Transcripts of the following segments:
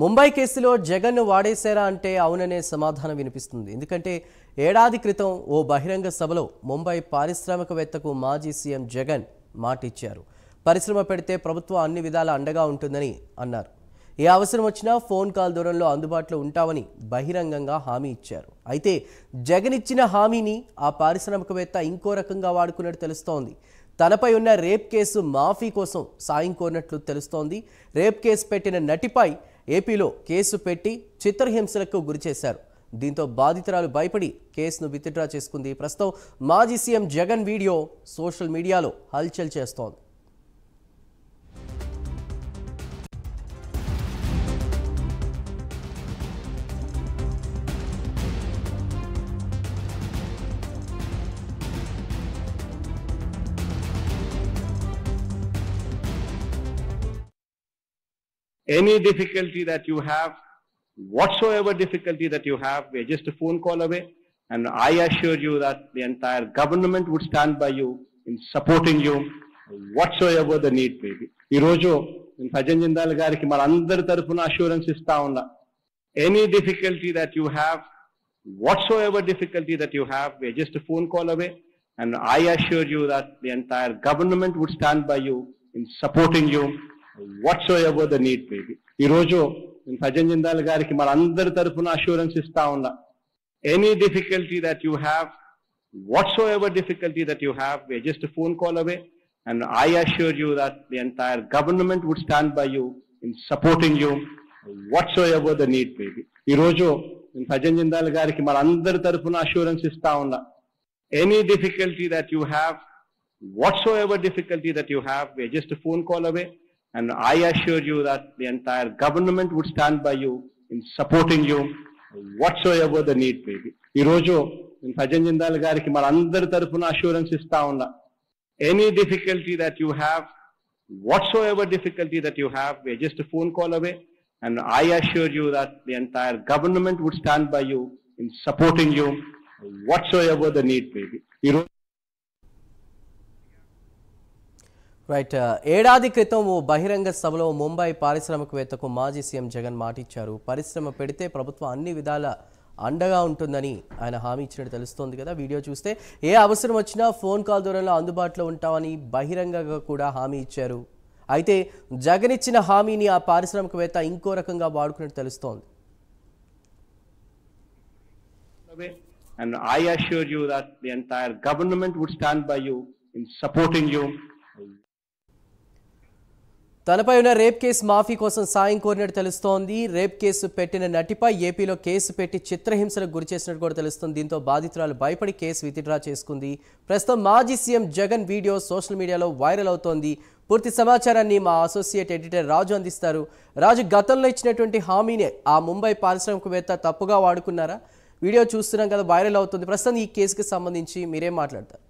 ముంబై కేసులో జగన్ను వాడేశారా అంటే అవుననే సమాధానం వినిపిస్తుంది. ఎందుకంటే ఏడాది క్రితం ఓ బహిరంగ సభలో ముంబై పారిశ్రామికవేత్తకు మాజీ సీఎం జగన్ మాటిచ్చారు. పరిశ్రమ పెడితే ప్రభుత్వం అన్ని విధాల అండగా ఉంటుందని అన్నారు. ఏ అవసరం వచ్చినా ఫోన్ కాల్ దూరంలో అందుబాటులో ఉంటామని బహిరంగంగా హామీ ఇచ్చారు. అయితే జగన్ ఇచ్చిన హామీని ఆ పారిశ్రామికవేత్త ఇంకో రకంగా వాడుకున్నట్టు తెలుస్తోంది. తనపై ఉన్న రేప్ కేసు మాఫీ కోసం సాయం కోరినట్లు తెలుస్తోంది. రేప్ కేసు పెట్టిన నటిపై ఏపీలో కేసు పెట్టి చిత్రహింసలకు గురిచేశారు. దీంతో బాధితురాలు భయపడి కేసును విత్డ్రా చేసుకుంది. ప్రస్తుతం మాజీ సీఎం జగన్ వీడియో సోషల్ మీడియాలో హల్చల్ చేస్తోంది. Any difficulty that you have, whatsoever difficulty that you have, we are just a phone call away. And I assure you that the entire government would stand by you in supporting you, whatsoever the need may be. Ee roju Sajan Jindal gariki manandari tarafuna assurance ista unna. Any difficulty that you have, whatsoever difficulty that you have, we are just a phone call away. And I assure you that the entire government would stand by you in supporting you, whatsoever the need may be. Ee roju Sajan Jindal gariki manandari tarafuna assurance ista unna. Any difficulty that you have, whatsoever difficulty that you have, we are just a phone call away. And I assure you that the entire government would stand by you in supporting you, whatsoever the need may be. Ee roju Sajan Jindal gariki manandari tarafuna assurance ista unna. Any difficulty that you have, whatsoever difficulty that you have, we are just a phone call away. And I assure you that the entire government would stand by you in supporting you, whatsoever the need may be. Ee roju Sajan Jindal gariki manandari tarafuna assurance ista unna. Any difficulty that you have, whatsoever difficulty that you have, we are just a phone call away. And I assure you that the entire government would stand by you in supporting you, whatsoever the need may be. Right. ఏడాది క్రితం ఓ బహిరంగ సభలో ముంబై పారిశ్రామికవేత్తకు మాజీ CM Jagan మాటిచ్చారు. పరిశ్రమ పెడితే ప్రభుత్వం అన్ని విధాల అండగా ఉంటుందని ఆయన హామీ ఇచ్చినట్టు తెలుస్తోంది కదా. వీడియో చూస్తే ఏ అవసరం వచ్చినా ఫోన్ కాల్ దూరంలో అందుబాటులో ఉంటామని బహిరంగంగా కూడా హామీ ఇచ్చారు. అయితే జగన్ ఇచ్చిన హామీని ఆ పారిశ్రామికవేత్త ఇంకో రకంగా వాడుకున్నట్టు తెలుస్తోంది. And I assure you that the entire government would stand by you in supporting you. తనపై ఉన్న రేప్ కేసు మాఫీ కోసం సాయం కోరినట్టు తెలుస్తోంది. రేప్ కేసు పెట్టిన నటిపై ఏపీలో కేసు పెట్టి చిత్రహింసలకు గురిచేసినట్టు కూడా తెలుస్తుంది. దీంతో బాధితురాలు భయపడి కేసు విత్డ్రా చేసుకుంది. ప్రస్తుతం మాజీ సీఎం జగన్ వీడియో సోషల్ మీడియాలో వైరల్ అవుతోంది. పూర్తి సమాచారాన్ని మా అసోసియేట్ ఎడిటర్ రాజు అందిస్తారు. రాజు, గతంలో ఇచ్చినటువంటి హామీనే ఆ ముంబై పారిశ్రామికవేత్త తప్పుగా వాడుకున్నారా? వీడియో చూస్తున్నాం కదా, వైరల్ అవుతుంది. ప్రస్తుతం ఈ కేసుకి సంబంధించి మీరేం మాట్లాడతారు?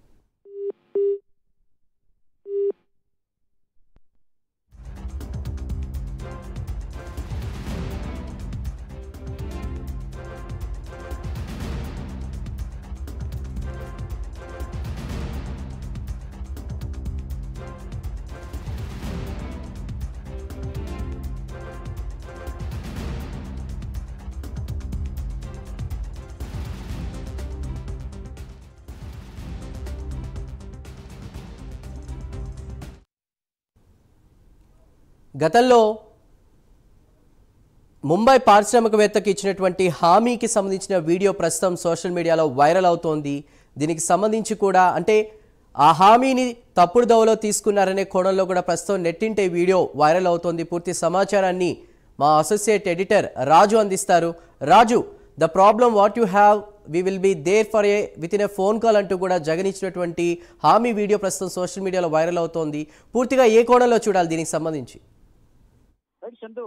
గతంలో ముంబై పారిశ్రామికవేత్తకి ఇచ్చినటువంటి హామీకి సంబంధించిన వీడియో ప్రస్తుతం సోషల్ మీడియాలో వైరల్ అవుతోంది. దీనికి సంబంధించి కూడా అంటే ఆ హామీని తప్పుడు దోవలో తీసుకున్నారనే కోణంలో కూడా ప్రస్తుతం నెట్టింటే వీడియో వైరల్ అవుతోంది. పూర్తి సమాచారాన్ని మా అసోసియేట్ ఎడిటర్ రాజు అందిస్తారు. Raju, the problem what you have, we will be there for a within a phone call అంటూ కూడా జగన్ ఇచ్చినటువంటి హామీ వీడియో ప్రస్తుతం సోషల్ మీడియాలో వైరల్ అవుతోంది. పూర్తిగా ఏ కోణంలో చూడాలి దీనికి సంబంధించి? చందు,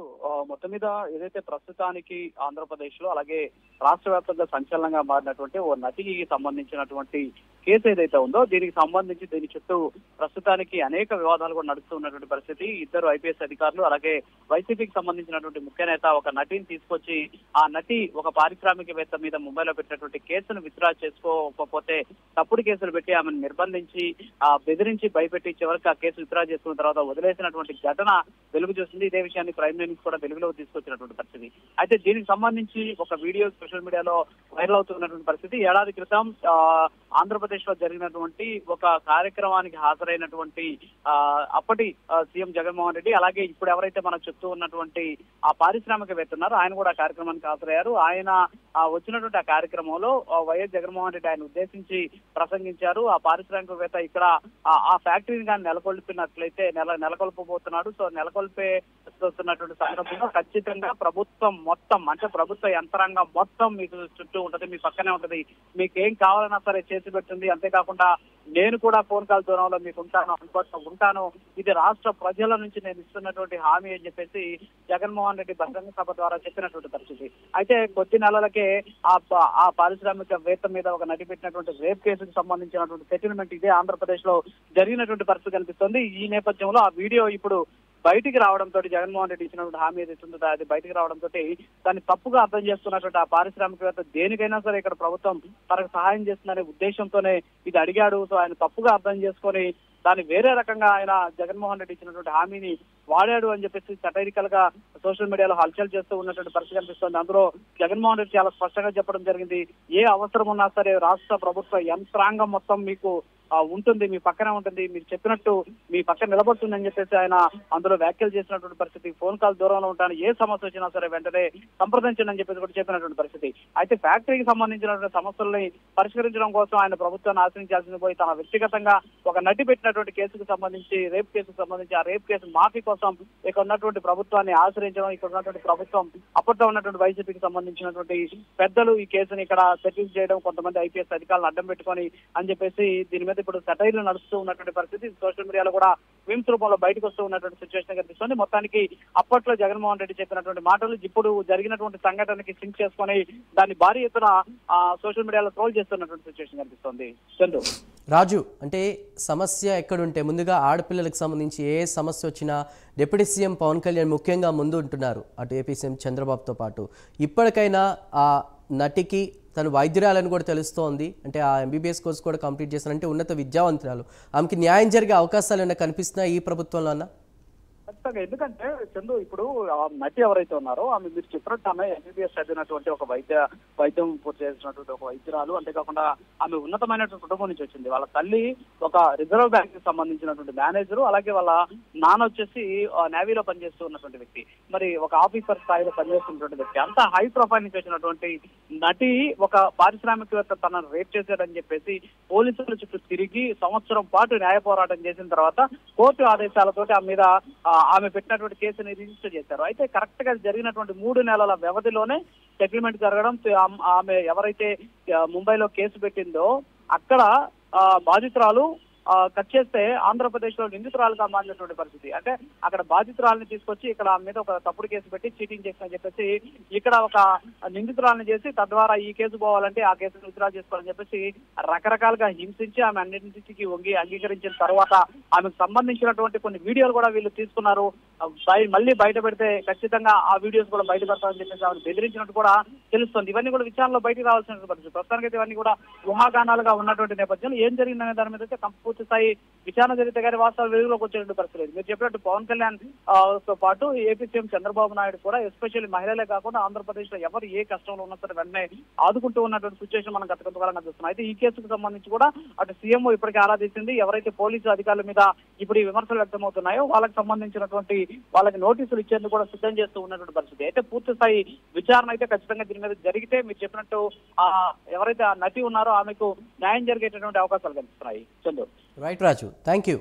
మొత్తం మీద ఏదైతే ప్రస్తుతానికి ఆంధ్రప్రదేశ్ లో అలాగే రాష్ట్ర వ్యాప్తంగా సంచలనంగా మారినటువంటి ఓ నటికి సంబంధించినటువంటి కేసు ఏదైతే ఉందో దీనికి సంబంధించి దీని చుట్టూ ప్రస్తుతానికి అనేక వివాదాలు కూడా నడుస్తూ ఉన్నటువంటి పరిస్థితి. ఇద్దరు ఐపీఎస్ అధికారులు అలాగే వైసీపీకి సంబంధించినటువంటి ముఖ్య నేత ఒక నటిని తీసుకొచ్చి ఆ నటి ఒక పారిశ్రామికవేత్త మీద ముంబైలో పెట్టినటువంటి కేసును విత్డ్రా చేసుకోకపోతే తప్పుడు కేసులు పెట్టి ఆమెను నిర్బంధించి బెదిరించి భయపెట్టి చివరికి ఆ కేసు విత్డ్రా చేసుకున్న తర్వాత వదిలేసినటువంటి ఘటన వెలుగు చూస్తుంది. ఇదే విషయాన్ని ప్రైమ్ మినిస్టర్ కూడా వెలుగులోకి తీసుకొచ్చినటువంటి పరిస్థితి. అయితే దీనికి సంబంధించి ఒక వీడియో సోషల్ మీడియాలో వైరల్ అవుతున్నటువంటి పరిస్థితి. ఏడాది క్రితం ఆంధ్రప్రదేశ్ లో జరిగినటువంటి ఒక కార్యక్రమానికి హాజరైనటువంటి అప్పటి సీఎం జగన్మోహన్ రెడ్డి అలాగే ఇప్పుడు ఎవరైతే మనకు చెప్తూ ఉన్నటువంటి ఆ పారిశ్రామికవేత్త ఉన్నారో ఆయన కూడా ఆ కార్యక్రమానికి హాజరయ్యారు. ఆయన వచ్చినటువంటి ఆ కార్యక్రమంలో వైఎస్ జగన్మోహన్ రెడ్డి ఆయన ఉద్దేశించి ప్రసంగించారు. ఆ పారిశ్రామికవేత్త ఇక్కడ ఆ ఫ్యాక్టరీని కానీ నెలకొల్పినట్లయితే నెలకొల్పబోతున్నాడు. సో నెలకొల్పేస్తున్నటువంటి సందర్భంలో ఖచ్చితంగా ప్రభుత్వం మొత్తం అంటే ప్రభుత్వ యంత్రాంగం మొత్తం మీకు చుట్టూ ఉంటది, మీ పక్కనే ఉంటది, మీకు ఏం కావాలన్నా సరే చేసి పెడుతుంది. అంతేకాకుండా నేను కూడా ఫోన్ కాల్ దూరంలో మీకు ఉంటాను, ఇది రాష్ట్ర ప్రజల నుంచి నేను ఇస్తున్నటువంటి హామీ అని చెప్పేసి జగన్మోహన్ రెడ్డి బహిరంగ సభ ద్వారా చెప్పినటువంటి పరిస్థితి. అయితే కొద్ది నెలలకే ఆ పారిశ్రామికవేత్త మీద ఒక నటి పెట్టినటువంటి రేప్ కేసుకు సంబంధించినటువంటి సెటిల్మెంట్ ఇదే ఆంధ్రప్రదేశ్ లో జరిగినటువంటి పరిస్థితి కనిపిస్తుంది. ఈ నేపథ్యంలో ఆ వీడియో ఇప్పుడు బయటికి రావడంతో జగన్మోహన్ రెడ్డి ఇచ్చినటువంటి హామీ ఏదైతే ఉందో అది బయటికి రావడంతో దాన్ని తప్పుగా అర్థం చేసుకున్నటువంటి ఆ పారిశ్రామికవేత్త దేనికైనా సరే ఇక్కడ ప్రభుత్వం తనకు సహాయం చేస్తుందనే ఉద్దేశంతోనే ఇది అడిగాడు. సో ఆయన తప్పుగా అర్థం చేసుకొని దాన్ని వేరే రకంగా ఆయన జగన్మోహన్ రెడ్డి ఇచ్చినటువంటి హామీని వాడాడు అని చెప్పేసి సటైరికల్ గా సోషల్ మీడియాలో హల్చల్ చేస్తూ ఉన్నటువంటి పరిస్థితి కనిపిస్తుంది. అందులో జగన్మోహన్ రెడ్డి చాలా స్పష్టంగా చెప్పడం జరిగింది, ఏ అవసరం ఉన్నా సరే రాష్ట్ర ప్రభుత్వ యంత్రాంగం మొత్తం మీకు ఉంటుంది, మీ పక్కనే ఉంటుంది, మీరు చెప్పినట్టు మీ పక్కన నిలబడుతుందని చెప్పేసి ఆయన అందులో వ్యాఖ్యలు చేసినటువంటి పరిస్థితి. ఫోన్ కాల్ దూరంలో ఉంటాను, ఏ సమస్య వచ్చినా సరే వెంటనే సంప్రదించండి అని చెప్పేసి కూడా చెప్పినటువంటి పరిస్థితి. అయితే ఫ్యాక్టరీకి సంబంధించినటువంటి సమస్యల్ని పరిష్కరించడం కోసం ఆయన ప్రభుత్వాన్ని ఆశ్రయించాల్సింది పోయి తన వ్యక్తిగతంగా ఒక నటి పెట్టినటువంటి కేసుకు సంబంధించి రేప్ కేసుకు సంబంధించి ఆ రేప్ కేసు మాఫీ కోసం ఇక్కడ ఉన్నటువంటి ప్రభుత్వాన్ని ఆశ్రయించడం, ఇక్కడ ఉన్నటువంటి ప్రభుత్వం అప్పట్లో ఉన్నటువంటి వైసీపీకి సంబంధించినటువంటి పెద్దలు ఈ కేసుని ఇక్కడ సెటిల్ చేయడం, కొంతమంది ఐపీఎస్ అధికారులను అడ్డం పెట్టుకొని అని చెప్పేసి దీని మీద ఇప్పుడు సటైర్లు నడుస్తూ ఉన్నటువంటి పరిస్థితి సోషల్ మీడియాలో కూడా మీమ్స్ రూపంలో బయటకు వస్తూ ఉన్నటువంటి సిచ్యువేషన్ కనిపిస్తుంది. మొత్తానికి అప్పట్లో జగన్మోహన్ రెడ్డి చెప్పినటువంటి మాటలు ఇప్పుడు జరిగినటువంటి సంఘటనకి సింక్ చేసుకొని దాన్ని భారీ ఎత్తున సోషల్ మీడియాలో ట్రోల్ చేస్తున్నటువంటి సిచ్యువేషన్ కనిపిస్తుంది. చందు రాజు, అంటే సమస్య ఎక్కడుంటే ముందుగా ఆడపిల్లలకు సంబంధించి ఏ సమస్య వచ్చినా డిప్యూటీ సీఎం పవన్ కళ్యాణ్ ముఖ్యంగా ముందు ఉంటున్నారు, అటు ఏపీ సీఎం చంద్రబాబుతో పాటు. ఇప్పటికైనా ఆ నటికి తను వైద్యురాలని కూడా తెలుస్తోంది, అంటే ఆ ఎంబీబీఎస్ కోర్స్ కూడా కంప్లీట్ చేస్తానంటే ఉన్నత విద్యావంతురాలు, ఆమెకి న్యాయం జరిగే అవకాశాలు ఏమైనా కనిపిస్తున్నాయి ఈ ప్రభుత్వంలో అన్న? ఖచ్చితంగా. ఎందుకంటే చందు ఇప్పుడు నటి ఎవరైతే ఉన్నారో ఆమె మీరు చెప్పినట్టు ఆమె ఎంబీబీఎస్ చదివినటువంటి ఒక వైద్యం పూర్తి చేసినటువంటి ఒక వైద్యురాలు. అంతేకాకుండా ఆమె ఉన్నతమైనటువంటి కుటుంబం నుంచి వచ్చింది. వాళ్ళ తల్లి ఒక రిజర్వ్ బ్యాంక్ కి సంబంధించినటువంటి మేనేజర్, అలాగే వాళ్ళ నాన్న వచ్చేసి నేవీలో పనిచేస్తూ ఉన్నటువంటి వ్యక్తి, మరి ఒక ఆఫీసర్ స్థాయిలో పనిచేస్తున్నటువంటి వ్యక్తి. అంత హై ప్రొఫైల్ నుంచి వచ్చినటువంటి నటి ఒక పారిశ్రామికవేత్త తనను రేప్ చేశాడని చెప్పేసి పోలీసుల చుట్టూ తిరిగి సంవత్సరం పాటు న్యాయ పోరాటం చేసిన తర్వాత కోర్టు ఆదేశాలతోటి ఆమె మీద ఆమె పెట్టినటువంటి కేసుని రిజిస్టర్ చేశారు. అయితే కరెక్ట్ గా జరిగినటువంటి 3 నెలల వ్యవధిలోనే సెటిల్మెంట్ జరగడం, ఆమె ఎవరైతే ముంబైలో కేసు పెట్టిందో అక్కడ బాధితురాలు కట్ చేస్తే ఆంధ్రప్రదేశ్ లో నిందితురాలుగా మారినటువంటి పరిస్థితి. అంటే అక్కడ బాధితురాలని తీసుకొచ్చి ఇక్కడ ఆమె మీద ఒక తప్పుడు కేసు పెట్టి చీటింగ్ చేసిందని చెప్పేసి ఇక్కడ ఒక నిందితురాలని చేసి తద్వారా ఈ కేసు పోవాలంటే ఆ కేసును విత్డ్రా చేసుకోవాలని చెప్పేసి రకరకాలుగా హింసించి ఆమె అన్నింటికి వంగి అంగీకరించిన తర్వాత ఆమెకు సంబంధించినటువంటి కొన్ని వీడియోలు కూడా వీళ్ళు తీసుకున్నారు. మళ్ళీ బయట పెడితే ఖచ్చితంగా ఆ వీడియోస్ కూడా బయట పెడతామని చెప్పేసి ఆమెను బెదిరించినట్టు కూడా తెలుస్తుంది. ఇవన్నీ కూడా విచారణలో బయటకు రావాల్సిన పరిస్థితి. ప్రస్తుతానికైతే ఇవన్నీ కూడా ఊహాగానాలుగా ఉన్నటువంటి నేపథ్యంలో ఏం జరిగిందనే దాని మీద అయితే పూర్తి స్థాయి విచారణ జరిగితే కానీ వాస్తవాలు వెలుగులోకి వచ్చేటువంటి పరిస్థితి లేదు. మీరు చెప్పినట్టు పవన్ కళ్యాణ్ తో పాటు ఏపీ సీఎం చంద్రబాబు నాయుడు కూడా ఎస్పెషల్లీ మహిళలే కాకుండా ఆంధ్రప్రదేశ్ లో ఎవరు ఏ కష్టంలో ఉన్నా సరే వెంటనే ఆదుకుంటూ ఉన్నటువంటి సిచ్యువేషన్ మనం గత కొంతకాలంగా చూస్తున్నాం. అయితే ఈ కేసుకు సంబంధించి కూడా అటు సీఎం ఇప్పటికే ఆరాధించింది. ఎవరైతే పోలీసు అధికారుల మీద ఇప్పుడు ఈ విమర్శలు వ్యక్తమవుతున్నాయో వాళ్ళకి సంబంధించినటువంటి వాళ్ళకి నోటీసులు ఇచ్చేందుకు కూడా సిద్ధం చేస్తూ ఉన్నటువంటి పరిస్థితి. అయితే పూర్తి స్థాయి విచారణ అయితే ఖచ్చితంగా దీని మీద జరిగితే మీరు చెప్పినట్టు ఎవరైతే ఆ నటి ఉన్నారో ఆమెకు న్యాయం జరిగేటటువంటి అవకాశాలు కనిపిస్తున్నాయి. Chandu. Right Raju, thank you.